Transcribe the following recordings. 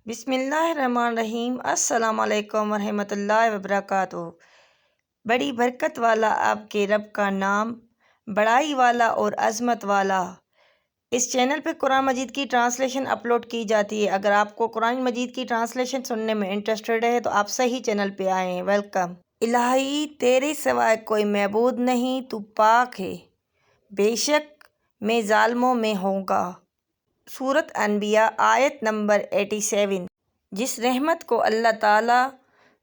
بسم اللہ الرحمن الرحیم۔ السلام علیکم ورحمۃ اللہ وبرکاتہ۔ بڑی برکت والا آپ کے رب کا نام، بڑائی والا اور عظمت والا۔ اس چینل پہ قرآن مجید کی ٹرانسلیشن اپلوڈ کی جاتی ہے۔ اگر آپ کو قرآن مجید کی ٹرانسلیشن سننے میں انٹرسٹڈ ہے تو آپ صحیح چینل پہ آئے ہیں۔ ویلکم۔ الہی تیرے سوائے کوئی معبود نہیں، تو پاک ہے، بے شک میں ظالموں میں ہوں گا۔ سورۃ انبیاء آیت نمبر 87۔ جس رحمت کو اللہ تعالیٰ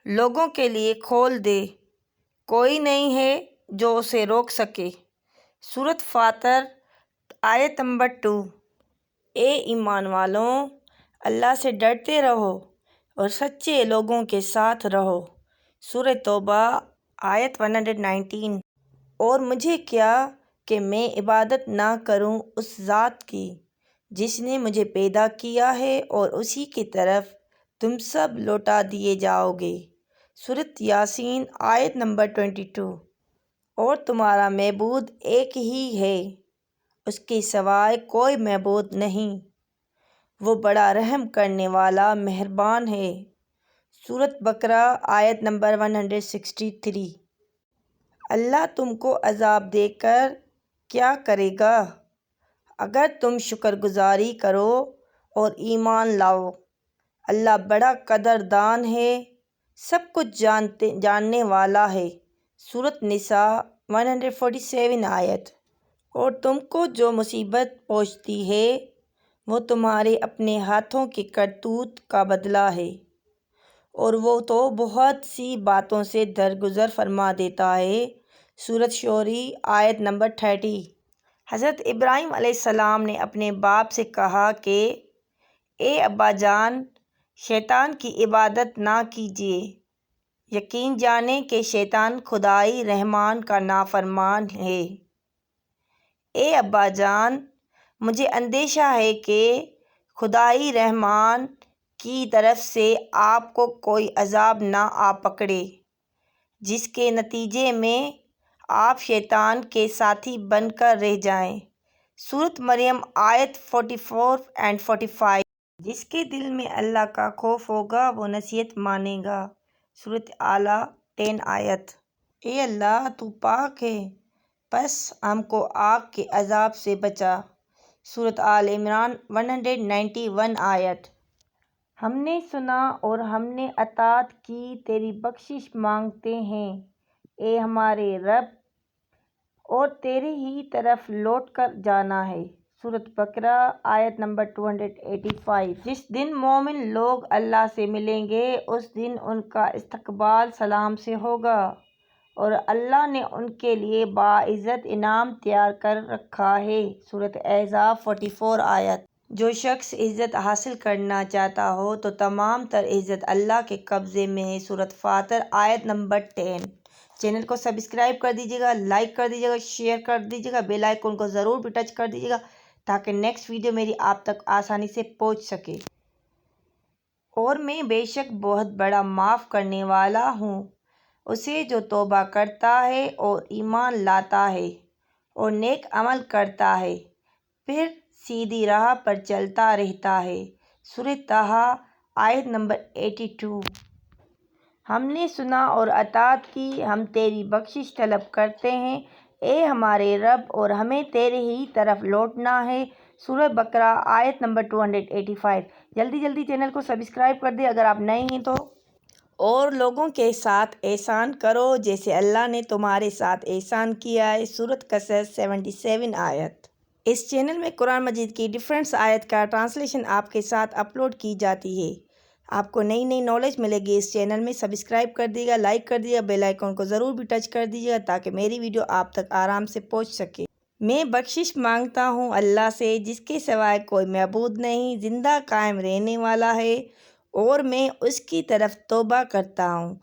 لوگوں کے لیے کھول دے، کوئی نہیں ہے جو اسے روک سکے۔ سورۃ فاطر آیت نمبر 2۔ اے ایمان والوں، اللہ سے ڈرتے رہو اور سچے لوگوں کے ساتھ رہو۔ سورۃ توبہ آیت 119۔ اور مجھے کیا کہ میں عبادت نہ کروں اس ذات کی جس نے مجھے پیدا کیا ہے اور اسی کی طرف تم سب لوٹا دیے جاؤ گے۔ سورۃ یاسین آیت نمبر 22۔ اور تمہارا معبود ایک ہی ہے، اس کے سوائے کوئی معبود نہیں، وہ بڑا رحم کرنے والا مہربان ہے۔ سورۃ بقرہ آیت نمبر 163۔ اللہ تم کو عذاب دے کر کیا کرے گا اگر تم شکر گزاری کرو اور ایمان لاؤ۔ اللہ بڑا قدردان ہے، سب کچھ جاننے والا ہے۔ سورۃ نساء 147 آیت۔ اور تم کو جو مصیبت پہنچتی ہے وہ تمہارے اپنے ہاتھوں کے کرتوت کا بدلہ ہے، اور وہ تو بہت سی باتوں سے درگزر فرما دیتا ہے۔ سورۃ شعراء آیت نمبر 30۔ حضرت ابراہیم علیہ السلام نے اپنے باپ سے کہا کہ اے ابا جان، شیطان کی عبادت نہ کیجیے، یقین جانیں کہ شیطان خدائے رحمان کا نافرمان ہے۔ اے ابا جان، مجھے اندیشہ ہے کہ خدائے رحمان کی طرف سے آپ کو کوئی عذاب نہ آ پکڑے جس کے نتیجے میں آپ شیطان کے ساتھی بن کر رہ جائیں۔ سورۃ مریم آیت 44 اور 45۔ جس کے دل میں اللہ کا خوف ہوگا وہ نصیحت مانے گا۔ سورۃ اعلیٰ 10 آیت۔ اے اللہ تو پاک ہے، پس ہم کو آگ کے عذاب سے بچا۔ سورۃ آل عمران 191 آیت۔ ہم نے سنا اور ہم نے اطاعت کی، تیری بخشش مانگتے ہیں اے ہمارے رب، اور تیرے ہی طرف لوٹ کر جانا ہے۔ سورۃ بقرہ آیت نمبر 285۔ جس دن مومن لوگ اللہ سے ملیں گے اس دن ان کا استقبال سلام سے ہوگا، اور اللہ نے ان کے لیے باعزت انعام تیار کر رکھا ہے۔ سورۃ احزاب 44 آیت۔ جو شخص عزت حاصل کرنا چاہتا ہو تو تمام تر عزت اللہ کے قبضے میں ہے۔ سورۃ فاطر آیت نمبر 10۔ چینل کو سبسکرائب کر دیجیے گا، لائک کر دیجیے گا، شیئر کر دیجیے گا، بیل آئیکن کو ضرور بھی ٹچ کر دیجیے گا تاکہ نیکسٹ ویڈیو میری آپ تک آسانی سے پہنچ سکے۔ اور میں بے شک بہت بڑا معاف کرنے والا ہوں اسے جو توبہ کرتا ہے اور ایمان لاتا ہے اور نیک عمل کرتا ہے، پھر سیدھی راہ پر چلتا رہتا ہے۔ سورۃ طٰہٰ آیت نمبر 82۔ ہم نے سنا اور اطاعت کی، ہم تیری بخشش طلب کرتے ہیں اے ہمارے رب، اور ہمیں تیرے ہی طرف لوٹنا ہے۔ سورۃ بقرہ آیت نمبر 285۔ جلدی چینل کو سبسکرائب کر دیں اگر آپ نئے ہیں تو۔ اور لوگوں کے ساتھ احسان کرو جیسے اللہ نے تمہارے ساتھ احسان کیا ہے۔ سورۃ قصص 77 آیت۔ اس چینل میں قرآن مجید کی ڈیفرنٹ آیت کا ٹرانسلیشن آپ کے ساتھ اپلوڈ کی جاتی ہے۔ آپ کو نئی نالج ملے گی۔ اس چینل میں سبسکرائب کر دیجیے گا، لائک کر دیجیے گا، بیل آئیکن کو ضرور بھی ٹچ کر دیجیے گا تاکہ میری ویڈیو آپ تک آرام سے پہنچ سکے۔ میں بخشش مانگتا ہوں اللہ سے جس کے سوائے کوئی معبود نہیں، زندہ قائم رہنے والا ہے، اور میں اس کی طرف توبہ کرتا ہوں۔